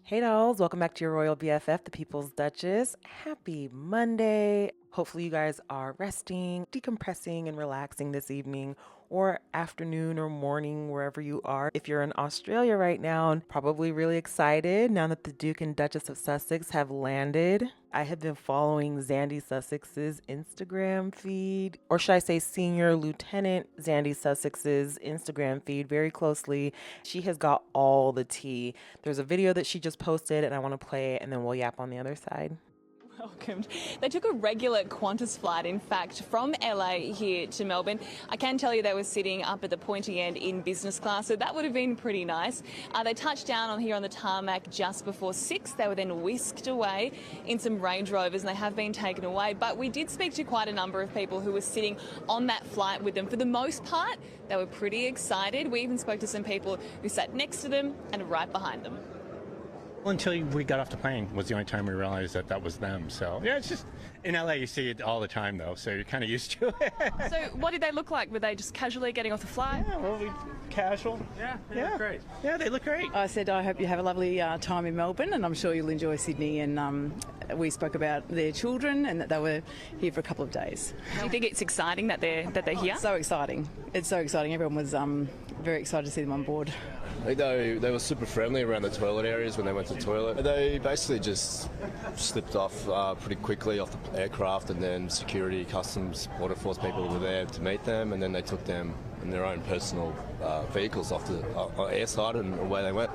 Hey dolls, welcome back to your Royal BFF, the People's Duchess. Happy Monday. Hopefully you guys are resting, decompressing, and relaxing this evening or afternoon or morning, wherever you are. If you're in Australia right now, and probably really excited now that the Duke and Duchess of Sussex have landed. I have been following Zandy Sussex's Instagram feed, or should I say Senior Lieutenant Zandy Sussex's Instagram feed very closely. She has got all the tea. There's a video that she just posted, and I want to play it, and then we'll yap on the other side. Welcomed. They took a regular Qantas flight, in fact, from LA here to Melbourne. I can tell you they were sitting up at the pointy end in business class, so that would have been pretty nice. They touched down here on the tarmac just before 6. They were then whisked away in some Range Rovers, and they have been taken away. But we did speak to quite a number of people who were sitting on that flight with them. For the most part, they were pretty excited. We even spoke to some people who sat next to them and right behind them. Until we got off the plane was the only time we realized that was them. So yeah, it's just in LA you see it all the time though, so you're kind of used to it. So what did they look like? Were they just casually getting off the flight? Yeah, well, casual. Yeah, great. Yeah, they look great. I said I hope you have a lovely time in Melbourne, and I'm sure you'll enjoy Sydney. And we spoke about their children and that they were here for a couple of days. Do you think it's exciting that they're here? It's so exciting! It's so exciting. Everyone was very excited to see them on board. I think they were super friendly around the toilet areas when they went to the toilet. They basically just slipped off pretty quickly off the aircraft, and then security, customs, border force people were there to meet them, and then they took them in their own personal vehicles off the airside, and away they went.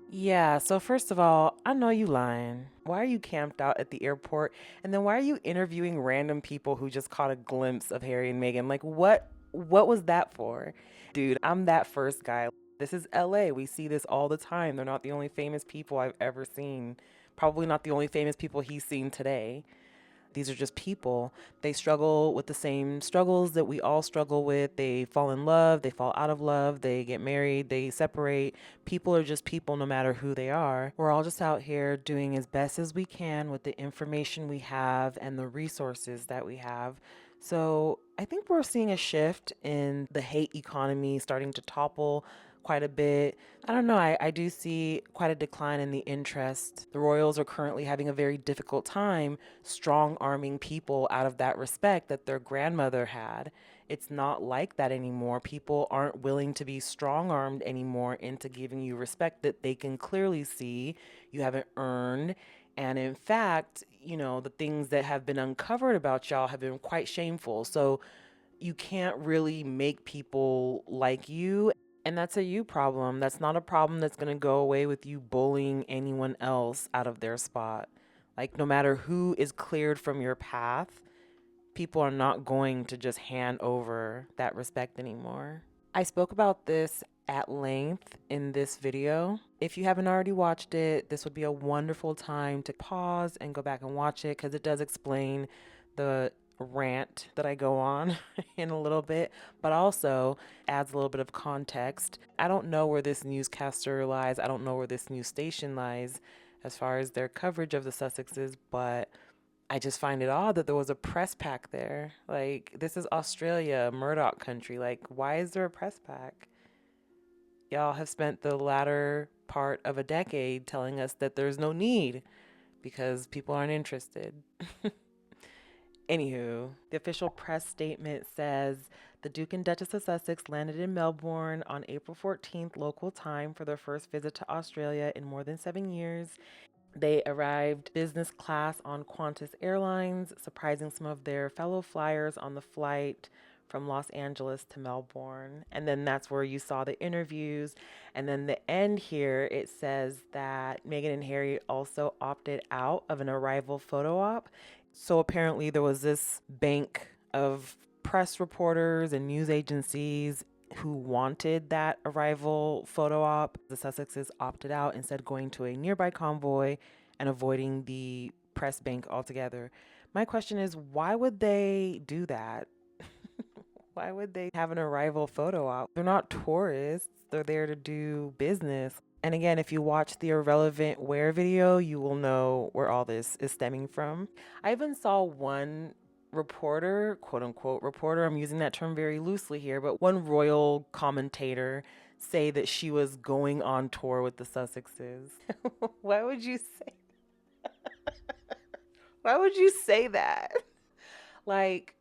Yeah, so first of all, I know you lying. Why are you camped out at the airport? And then why are you interviewing random people who just caught a glimpse of Harry and Meghan? Like, what was that for? Dude, I'm that first guy. This is LA. We see this all the time. They're not the only famous people I've ever seen. Probably not the only famous people he's seen today. These are just people. They struggle with the same struggles that we all struggle with. They fall in love, they fall out of love, they get married, they separate. People are just people no matter who they are. We're all just out here doing as best as we can with the information we have and the resources that we have. So I think we're seeing a shift in the hate economy starting to topple quite a bit. I don't know, I do see quite a decline in the interest. The royals are currently having a very difficult time strong arming people out of that respect that their grandmother had. It's not like that anymore. People aren't willing to be strong armed anymore into giving you respect that they can clearly see you haven't earned. And in fact, the things that have been uncovered about y'all have been quite shameful. So you can't really make people like you. And that's a you problem. That's not a problem that's going to go away with you bullying anyone else out of their spot. Like, no matter who is cleared from your path, people are not going to just hand over that respect anymore. I spoke about this at length in this video. If you haven't already watched it, this would be a wonderful time to pause and go back and watch it, because it does explain the rant that I go on in a little bit, but also adds a little bit of context. I don't know where this newscaster lies. I don't know where this news station lies as far as their coverage of the Sussexes, but I just find it odd that there was a press pack there. Like, this is Australia, Murdoch country. Like, why is there a press pack? Y'all have spent the latter part of a decade telling us that there's no need because people aren't interested. Anywho, the official press statement says the Duke and Duchess of Sussex landed in Melbourne on April 14th local time for their first visit to Australia in more than 7 years. They arrived business class on Qantas Airlines, surprising some of their fellow flyers on the flight from Los Angeles to Melbourne. And then that's where you saw the interviews. And then the end here, it says that Meghan and Harry also opted out of an arrival photo op. So apparently there was this bank of press reporters and news agencies who wanted that arrival photo op. The Sussexes opted out, instead going to a nearby convoy and avoiding the press bank altogether. My question is, why would they do that? Why would they have an arrival photo op? They're not tourists. They're there to do business. And again, if you watch the irrelevant wear video, you will know where all this is stemming from. I even saw one reporter, quote unquote reporter, I'm using that term very loosely here, but one royal commentator say that she was going on tour with the Sussexes. Why would you say Why would you say that? Like,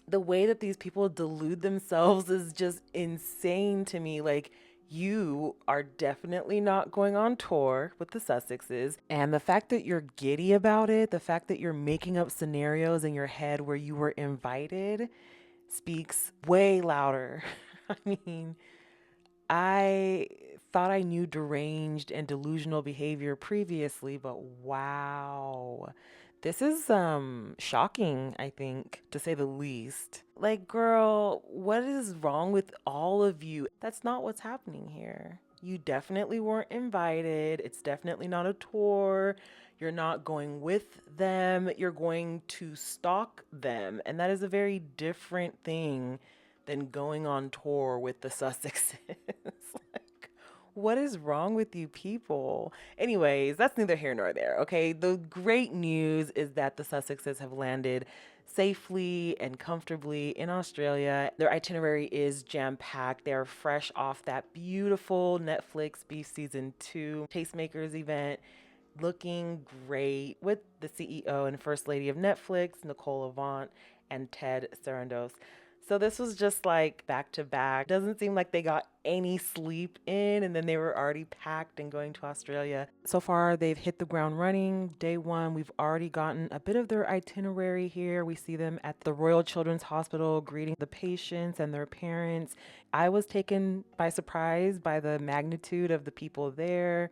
the way that these people delude themselves is just insane to me. Like, you are definitely not going on tour with the Sussexes. And the fact that you're giddy about it, the fact that you're making up scenarios in your head where you were invited, speaks way louder. I mean, I thought I knew deranged and delusional behavior previously, but wow. This is shocking, I think, to say the least. Like, girl, what is wrong with all of you? That's not what's happening here. You definitely weren't invited. It's definitely not a tour. You're not going with them. You're going to stalk them. And that is a very different thing than going on tour with the Sussexes. Like, what is wrong with you people? Anyways, that's neither here nor there, okay? The great news is that the Sussexes have landed safely and comfortably in Australia. Their itinerary is jam-packed. They're fresh off that beautiful Netflix Beef Season 2 Tastemakers event, looking great with the CEO and First Lady of Netflix, Nicole Avant, and Ted Sarandos. So this was just like back to back. Doesn't seem like they got any sleep in, and then they were already packed and going to Australia. So far, they've hit the ground running. Day one, we've already gotten a bit of their itinerary here. We see them at the Royal Children's Hospital greeting the patients and their parents. I was taken by surprise by the magnitude of the people there.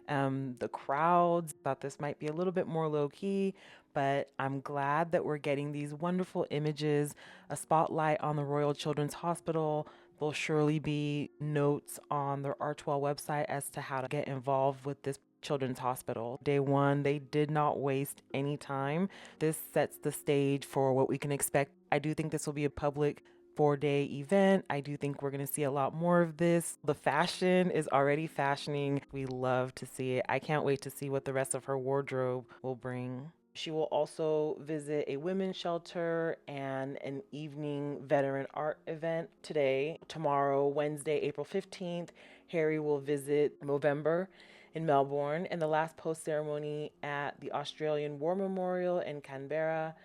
The crowds. Thought this might be a little bit more low key, but I'm glad that we're getting these wonderful images, a spotlight on the Royal Children's Hospital. There'll surely be notes on the R12 website as to how to get involved with this children's hospital. Day one, they did not waste any time. This sets the stage for what we can expect. I do think this will be a public 4-day event. I do think we're going to see a lot more of this. The fashion is already fashioning. We love to see it. I can't wait to see what the rest of her wardrobe will bring. She will also visit a women's shelter and an evening veteran art event today. Tomorrow, Wednesday, April 15th, Harry will visit Movember in Melbourne and the last post ceremony at the Australian War Memorial in Canberra.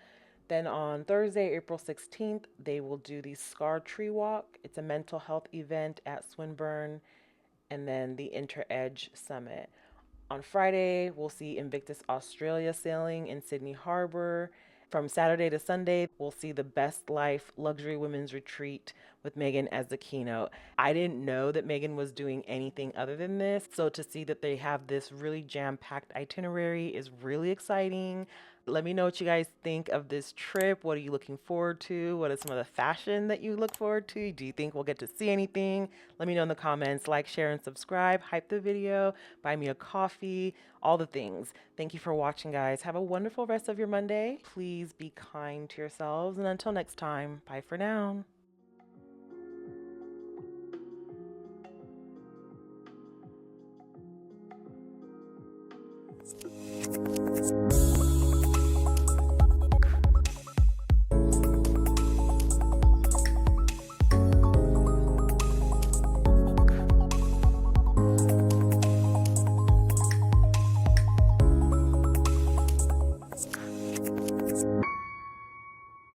Then on Thursday, April 16th, they will do the Scar Tree Walk. It's a mental health event at Swinburne, and then the Inter-Edge Summit. On Friday, we'll see Invictus Australia sailing in Sydney Harbor. From Saturday to Sunday, we'll see the Best Life Luxury Women's Retreat with Meghan as the keynote. I didn't know that Meghan was doing anything other than this, so to see that they have this really jam-packed itinerary is really exciting. Let me know what you guys think of this trip. What are you looking forward to? What is some of the fashion that you look forward to? Do you think we'll get to see anything? Let me know in the comments. Like, share, and subscribe. Hype the video. Buy me a coffee. All the things. Thank you for watching, guys. Have a wonderful rest of your Monday. Please be kind to yourselves. And until next time, bye for now.